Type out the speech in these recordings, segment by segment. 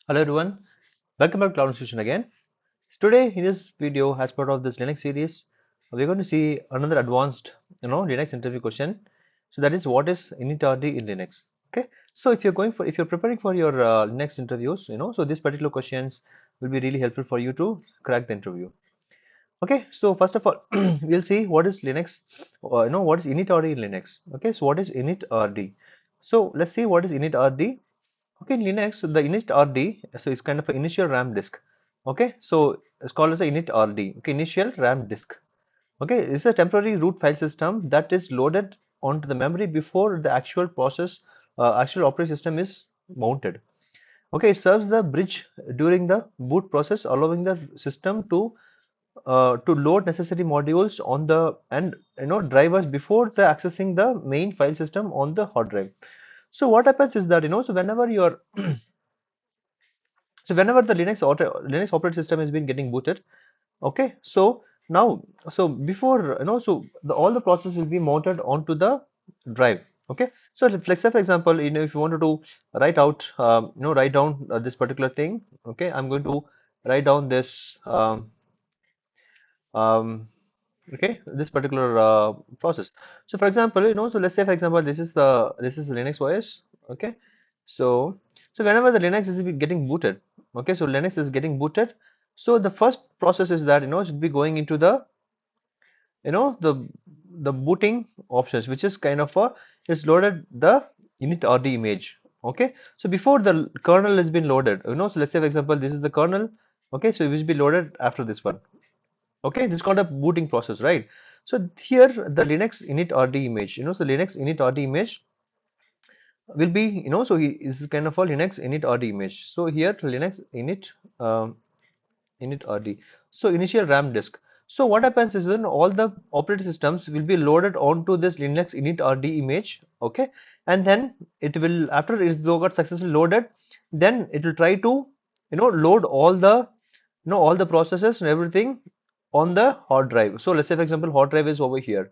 Hello everyone, welcome back to Cloud Institution again. Today in this video, as part of this Linux series, we're going to see another advanced, Linux interview question. So that is, what is initrd in Linux? Okay. So if you're preparing for your Linux interviews, so these particular questions will be really helpful for you to crack the interview. Okay. So first of all, we'll see what is Linux, what is initrd in Linux. Okay. So what is initrd? So let's see what is initrd. Okay, in Linux, the initrd, so it's kind of an initial RAM disk. Okay, so it's called as a initrd. Okay, initial RAM disk. Okay, it's a temporary root file system that is loaded onto the memory before the actual operating system is mounted. Okay, it serves the bridge during the boot process, allowing the system to load necessary modules on the and drivers before the accessing the main file system on the hard drive. So what happens is that whenever the Linux operating system has been getting booted, okay, so now, so before, all the process will be mounted onto the drive. Okay, so let's say, for example, if you wanted to write down this particular thing. Okay, I'm going to write down this um, okay, this particular process. So for example, so let's say, for example, this is Linux OS. Okay, so whenever the Linux is getting booted, okay, so Linux is getting booted, so the first process is that it should be going into the you know the the booting options, which is kind of a it's loaded the initrd image. Okay, so before the kernel has been loaded, so let's say, for example, this is the kernel. Okay, so it will be loaded after this one. Okay, this is called a booting process, right? So here the Linux initrd image, so Linux initrd image will be, so this is kind of a Linux initrd image. So here Linux um, initrd. So initial RAM disk. So what happens is then all the operating systems will be loaded onto this Linux initrd image. Okay, and then it will, after it's got successfully loaded, then it will try to load all the processes and everything on the hard drive. So let's say, for example, hard drive is over here.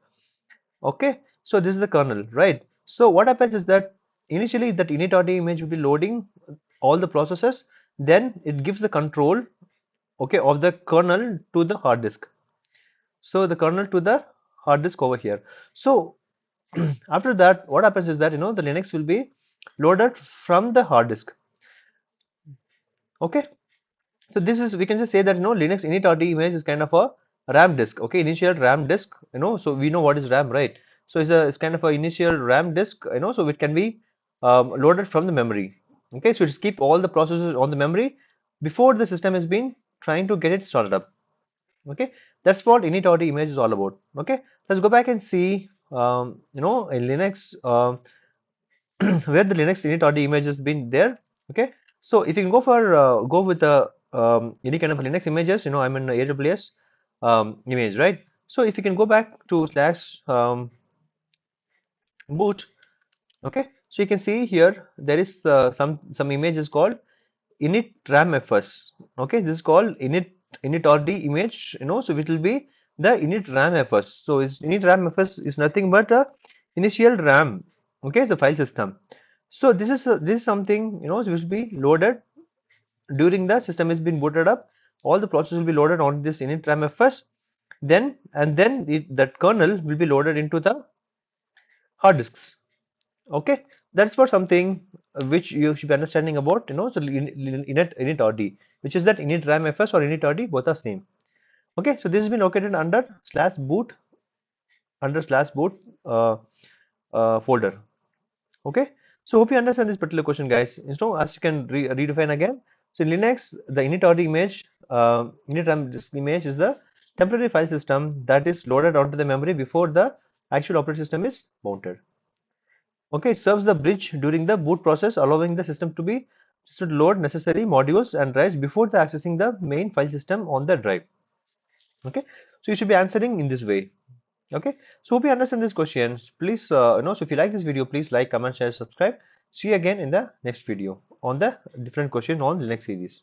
Okay, so this is the kernel, right? So what happens is that initially that initrd image will be loading all the processes, then it gives the control, okay, of the kernel to the hard disk. So the kernel to the hard disk over here. So after that, what happens is that the Linux will be loaded from the hard disk. Okay, so this is, we can just say that Linux initrd image is kind of a RAM disk. Okay, initial RAM disk. So we know what is RAM, right? So it's kind of a initial RAM disk. So it can be loaded from the memory. Okay, so it's keep all the processes on the memory before the system has been trying to get it started up. Okay, that's what initrd image is all about. Okay, let's go back and see in Linux where the Linux initrd image has been there. Okay, so if you can go with any kind of Linux images, I'm in AWS image, right? So if you can go back to slash boot. Okay, so you can see here there is some images called init Okay, this is called initrd image. So it will be the init So it's init is nothing but a initial RAM. Okay, the file system. So this is something which will be loaded during the system is being booted up. All the processes will be loaded on this init then and then that kernel will be loaded into the hard disks. Okay, that's for something which you should be understanding about. So init which is that init or init both are same. Okay, so this has been located under slash boot uh, folder. Okay, so hope you understand this particular question, guys. As you can redefine again. So in Linux, the initrd image, disk image is the temporary file system that is loaded onto the memory before the actual operating system is mounted. Okay, it serves the bridge during the boot process, allowing the system to load necessary modules and drives before the accessing the main file system on the drive. Okay, so you should be answering in this way. Okay, so hope you understand these questions. Please, so if you like this video, please like, comment, share, subscribe. See you again in the next video on the different question on the next series.